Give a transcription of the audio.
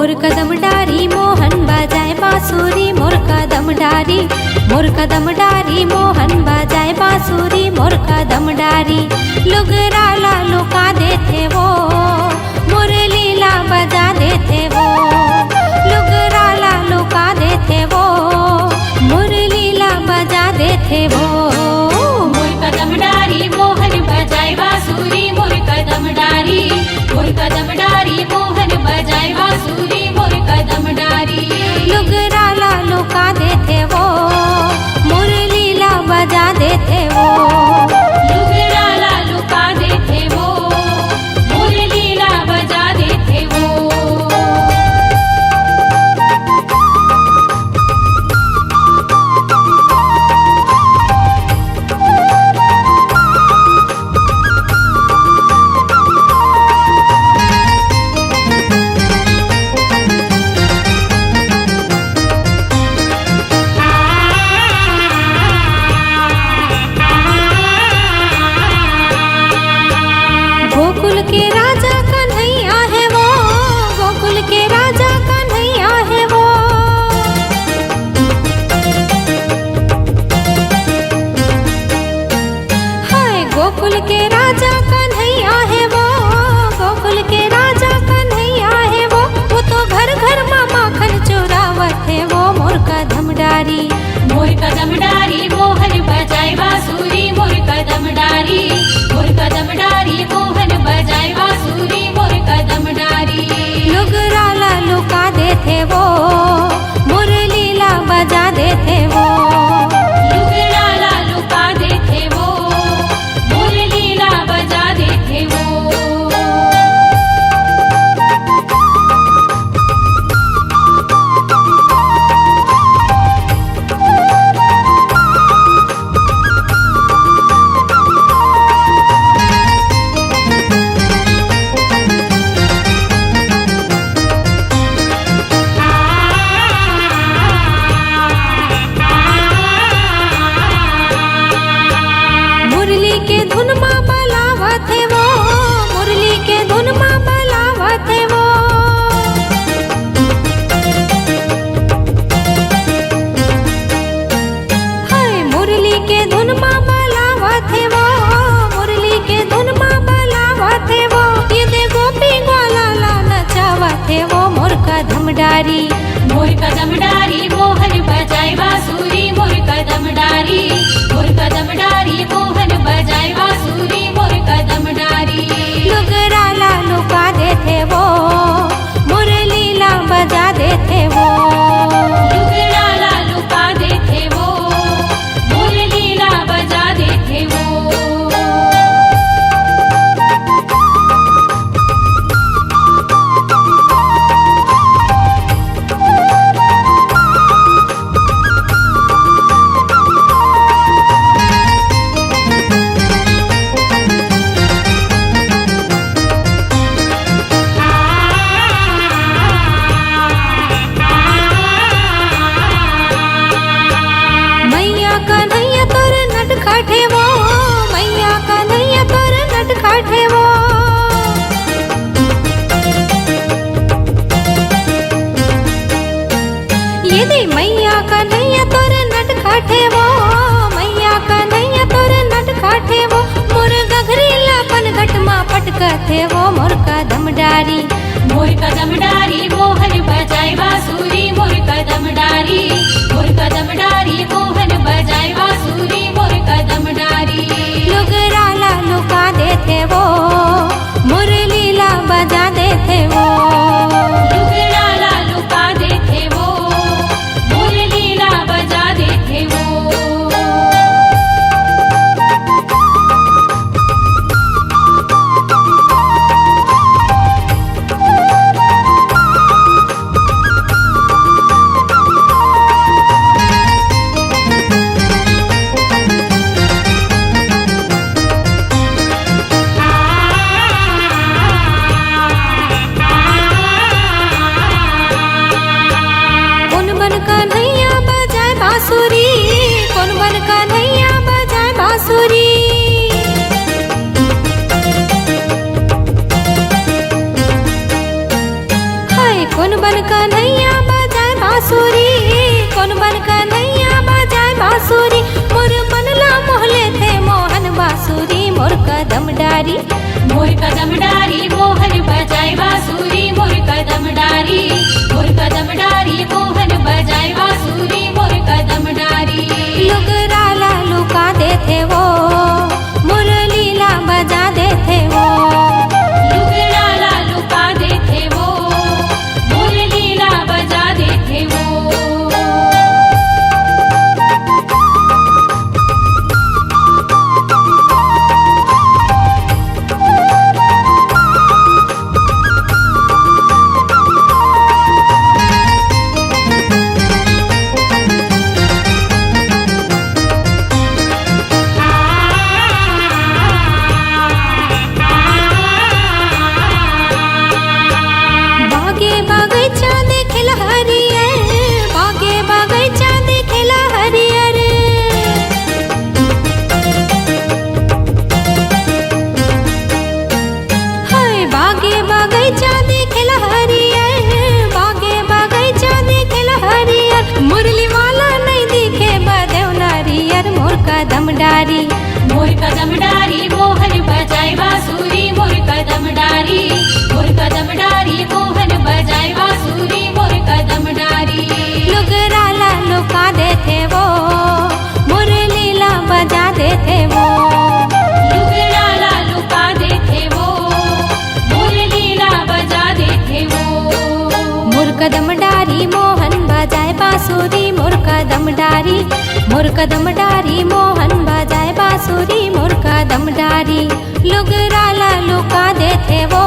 मोर कदम डारी मोहन बजाए बांसुरी, मोर कदम डारी मोहन बजाए बांसुरी, मोर कदम डारी। लुगरा ला लुका देते वो, मोर लीला बजा देते वो। लुगरा ला लुका देते वो, मोर लीला बजा देते वो। मोर कदम डारी मोहन बजाए बांसुरी, मोर कदम डारी मोहन बजाए बांसुरी, मोर कदम डारी। लुगरा ला लुका देते वो, मोर लीला बजा देते वो। लुगरा ला लुका देते वो, मोर लीला बजा देते वो। गोकुल के राजा कन्हैया है वो, गोकुल के राजा कन्हैया है वो। हाय गोकुल के राजा कन्हैया है वो, गोकुल के राजा कन्हैया है वो। वो तो घर घर में माखन चुरावत है वो, मोर कदम डारी मोहन बजाए बांसुरी, मोर कदम डारी मोहन बजाए बांसुरी, मोर कदम डारी। लुगरा ला लुका देते वो, मोर लीला बजा देते वो। लुगरा ला लुका देते वो, मोर लीला बजा देते वो। मुरली के धुन माँ बलावत है वो, मुरली के धुन माँ बलावत है वो। हाय मुरली के धुन माँ बलावत है वो, मुरली के धुन माँ बलावत है वो। ये दे गोपी ग्वाला ला नचावत है वो, मोर कदम डारी मोहन बजाए बांसुरी, मोर कदम डारी मोहन बजाए बांसुरी, मोर कदम डारी। लुगरा ला लुका देते वो, मोर लीला बजा देते वो। लुगरा ला लुका देते वो, मोर लीला बजा देते वो। मैया कन्हैया तोर नटखट है वो, मैया कन्हैया तोर नटखट है वो। ये दे मैया कन्हैया तोर नटखट है वो, मैया कन्हैया तोर नटखट है वो। मोर गघरी लापन घट मा पटकत है वो, मोर कदम डारी मोहन बजाए बांसुरी, मोर कदम डारी मोहन बजाए बांसुरी, मोर कदम डारी। लुगरा ला लुका देते वो, मोर लीला बजा देते वो। लुगरा ला लुका देते वो, मोर लीला बजा देते वो। कौन बन कन्हैया बजाए बांसुरी, कौन बन कन्हैया बजाए बांसुरी, मोर बनला मोहले थे मोहन बांसुरी मोर कदम डारी। मोर कदम डारी मोहन बजाए बांसुरी, मोर कदम डारी, मोर कदम डारी मोहन बजाए बांसुरी, मोर कदम डारी। लोग राला लुका देते वो, मुरलीला बजा देते वो। लुगड़ाला लुका देते वो, मुरलीला बजा देते वो। बागे बगैचा देखेला हरियर, बागे बगैचा देखेला हरियर। हाय बागे बगैचा देखेला हरियर, बागे बगैचा देखेला हरियर। मुरली वाला नहीं दिखे बदेव नारियर मोर कदम डारी। मोर कदम डारी मोहन बजाए बांसुरी, मोर कदम डारी, मोर कदम डारी मोहन बजाए बांसुरी, मोर कदम डारी। लोग राला लुका देते वो, मुरलीला बजा देते वो। लुगड़ाला लुका देते वो, मुरलीला बजा देते वो। मोर कदम डारी मोहन बजाए बांसुरी मोर कदम डारी, मोर कदम डारी मोहन बजाए बांसुरी मोर कदम डारी। लोग राला लुका देते वो,